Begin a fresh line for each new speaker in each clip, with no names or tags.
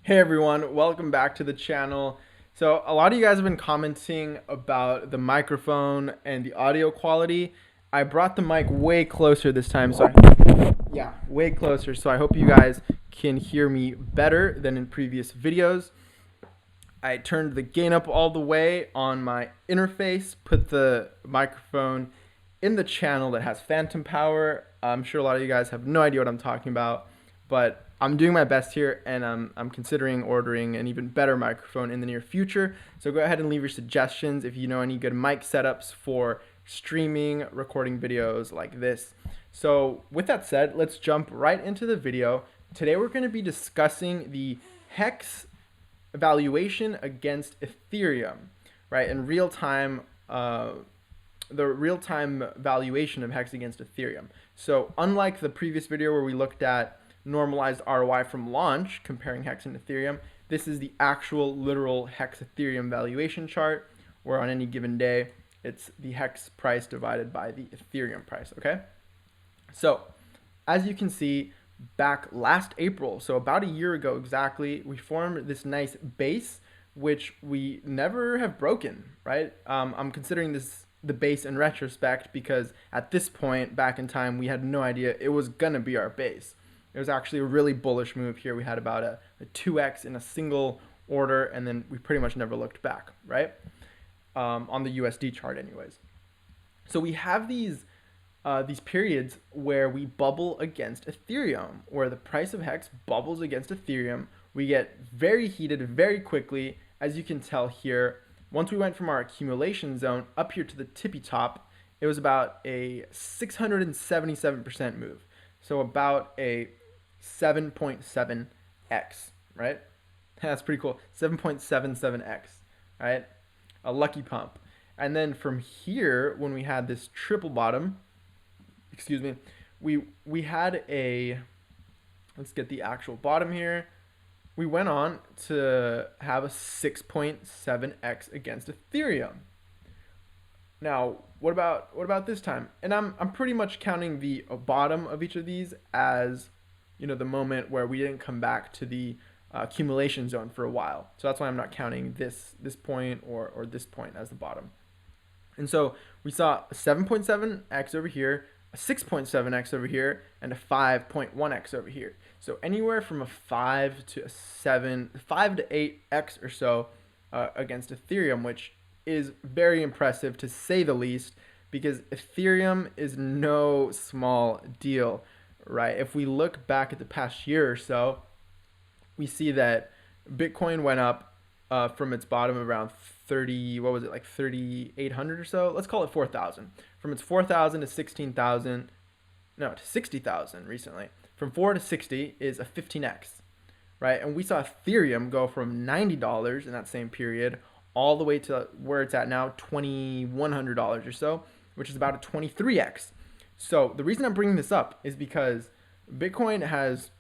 Hey everyone, welcome back to the channel. So a lot of you guys have been commenting about the microphone and the audio quality. I brought the mic way closer this time, way closer. So I hope you guys can hear me better than in previous videos. I turned the gain up all the way on my interface, put the microphone in the channel that has phantom power. I'm sure a lot of you guys have no idea what I'm talking about, but I'm doing my best here, and I'm considering ordering an even better microphone in the near future. So go ahead and leave your suggestions if you know any good mic setups for streaming, recording videos like this. So with that said, let's jump right into the video. Today we're going to be discussing the HEX valuation against Ethereum, right? In real time, the real-time valuation of HEX against Ethereum. So unlike the previous video where we looked at normalized ROI from launch comparing HEX and Ethereum, this is the actual literal HEX Ethereum valuation chart where on any given day it's the HEX price divided by the Ethereum price, okay? So as you can see, back last April, so about a year ago exactly, we formed this nice base which we never have broken, right? I'm considering this the base in retrospect because at this point back in time we had no idea it was gonna be our base. It was actually a really bullish move here. We had about a 2x in a single order, and then we pretty much never looked back, right? On the USD chart anyways. So we have these periods where we bubble against Ethereum, where the price of HEX bubbles against Ethereum. We get very heated very quickly, as you can tell here. Once we went from our accumulation zone up here to the tippy top, it was about a 677% move. So about a 7.7x, right? That's pretty cool. 7.77x, right? A lucky pump. And then from here, when we had this triple bottom, we had a, let's get the actual bottom here. We went on to have a 6.7x against Ethereum. Now, what about this time? And I'm pretty much counting the bottom of each of these as, the moment where we didn't come back to the accumulation zone for a while. So that's why I'm not counting this point or this point as the bottom. And so we saw a 7.7x over here, a 6.7x over here, and a 5.1x over here. So anywhere from a 5 to a 7, 5 to 8x or so against Ethereum, which is very impressive to say the least, because Ethereum is no small deal, right? If we look back at the past year or so, we see that Bitcoin went up from its bottom around 30, what was it, like 3,800 or so? Let's call it 4,000. From its 4,000 to 16,000, no, to 60,000 recently. From 4 to 60 is a 15x, right? And we saw Ethereum go from $90 in that same period all the way to where it's at now, $2,100 or so, which is about a 23x. So the reason I'm bringing this up is because Bitcoin has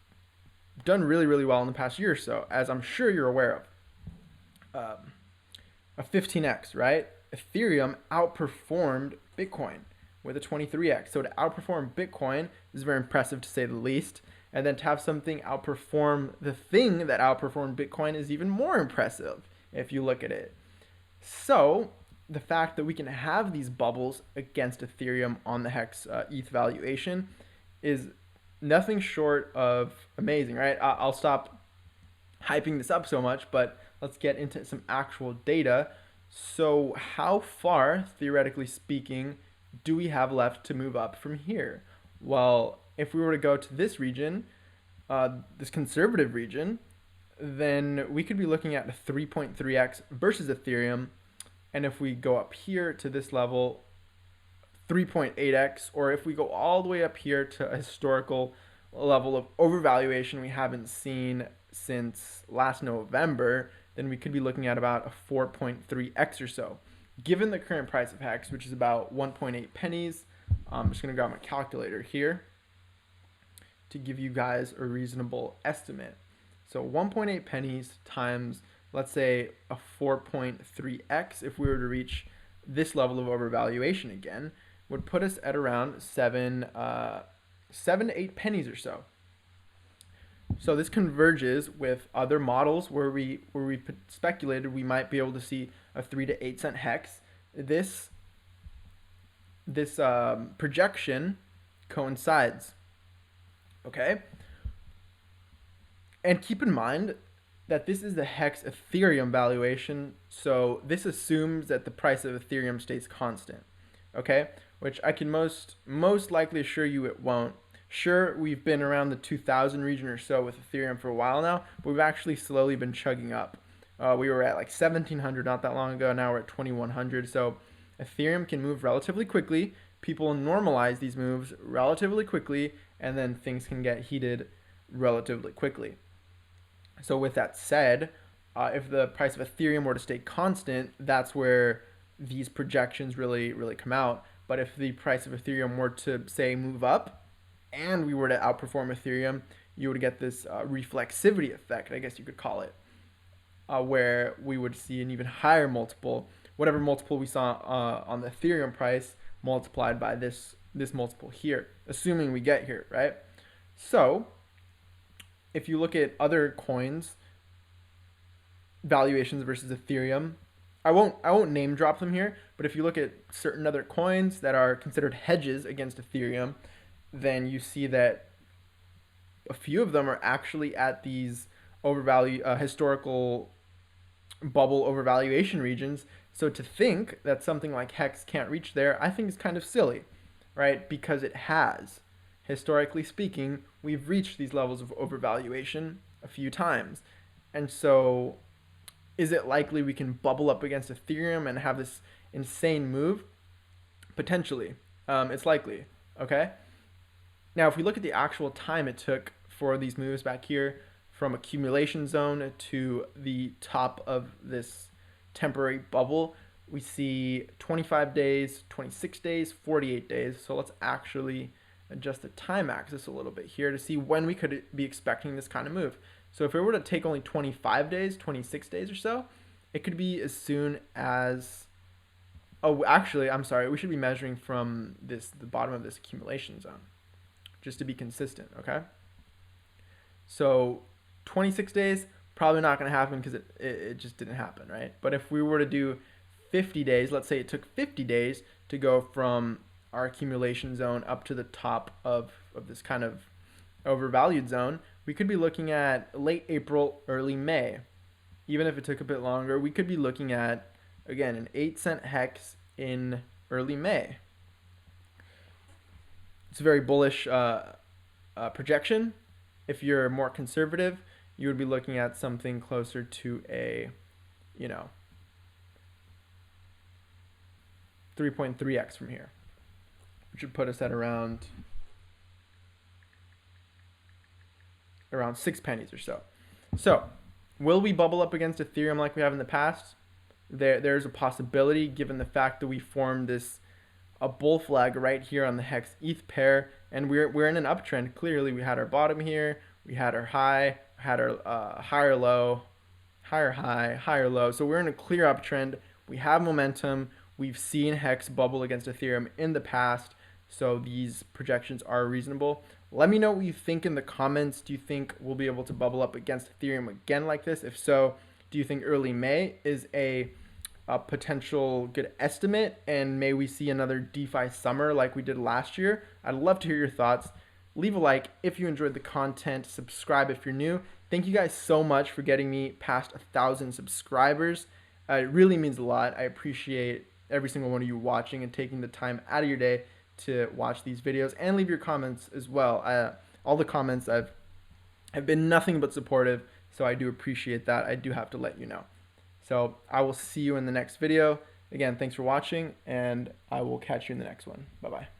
done really, really well in the past year or so, as I'm sure you're aware of. A 15x, right? Ethereum outperformed Bitcoin with a 23x. So to outperform Bitcoin is very impressive to say the least. And then to have something outperform the thing that outperformed Bitcoin is even more impressive if you look at it. So the fact that we can have these bubbles against Ethereum on the HEX ETH valuation is nothing short of amazing, right? I'll stop hyping this up so much, but let's get into some actual data. So how far, theoretically speaking, do we have left to move up from here? Well, if we were to go to this region, this conservative region, then we could be looking at a 3.3x versus Ethereum. And if we go up here to this level, 3.8x, or if we go all the way up here to a historical level of overvaluation we haven't seen since last November, then we could be looking at about a 4.3x or so. Given the current price of HEX, which is about 1.8 pennies, I'm just going to grab my calculator here to give you guys a reasonable estimate. So 1.8 pennies times, let's say, a 4.3x, if we were to reach this level of overvaluation again, would put us at around 7 to 8 pennies or so. So this converges with other models where we speculated we might be able to see a 3 to 8 cent hex. This projection coincides. Okay, and keep in mind that this is the HEX Ethereum valuation, so this assumes that the price of Ethereum stays constant. Okay, which I can most likely assure you it won't. Sure, we've been around the 2000 region or so with Ethereum for a while now, but we've actually slowly been chugging up. We were at like 1700 not that long ago. Now we're at 2100. So Ethereum can move relatively quickly. People normalize these moves relatively quickly, and then things can get heated relatively quickly. So with that said, if the price of Ethereum were to stay constant, that's where these projections really come out. But if the price of Ethereum were to, say, move up and we were to outperform Ethereum, you would get this reflexivity effect, I guess you could call it, where we would see an even higher multiple, whatever multiple we saw on the Ethereum price multiplied by this multiple here, assuming we get here, right? So if you look at other coins valuations versus Ethereum, I won't name drop them here, but if you look at certain other coins that are considered hedges against Ethereum, then you see that a few of them are actually at these historical bubble overvaluation regions. So to think that something like HEX can't reach there, I think is kind of silly, right? Because it has. Historically speaking, we've reached these levels of overvaluation a few times. And so is it likely we can bubble up against Ethereum and have this insane move? Potentially. It's likely. Okay. Now, if we look at the actual time it took for these moves back here from accumulation zone to the top of this temporary bubble, we see 25 days, 26 days, 48 days. So let's actually adjust the time axis a little bit here to see when we could be expecting this kind of move. So if it were to take only 25 days, 26 days or so, it could be as soon as, oh, actually, I'm sorry, we should be measuring from the bottom of this accumulation zone, just to be consistent, okay? So 26 days, probably not going to happen because it just didn't happen, right? But if we were to do 50 days, let's say it took 50 days to go from our accumulation zone up to the top of this kind of overvalued zone, we could be looking at late April, early May. Even if it took a bit longer, we could be looking at, again, an 8 cent hex in early May. It's a very bullish projection. If you're more conservative, you would be looking at something closer to a, 3.3x from here, which would put us at around 6 pennies or so. So, will we bubble up against Ethereum like we have in the past? There's a possibility, given the fact that we formed a bull flag right here on the HEX ETH pair, and we're in an uptrend. Clearly, we had our bottom here, we had our high, had our higher low, higher high, higher low. So we're in a clear uptrend. We have momentum. We've seen HEX bubble against Ethereum in the past, so these projections are reasonable. Let me know what you think in the comments. Do you think we'll be able to bubble up against Ethereum again like this? If so, do you think early May is a potential good estimate, and may we see another DeFi summer like we did last year? I'd love to hear your thoughts. Leave a like if you enjoyed the content. Subscribe if you're new. Thank you guys so much for getting me past 1,000 subscribers. It really means a lot. I appreciate every single one of you watching and taking the time out of your day to watch these videos, and leave your comments as well. All the comments have been nothing but supportive, so I do appreciate that. I do have to let you know. So I will see you in the next video. Again, thanks for watching, and I will catch you in the next one. Bye-bye.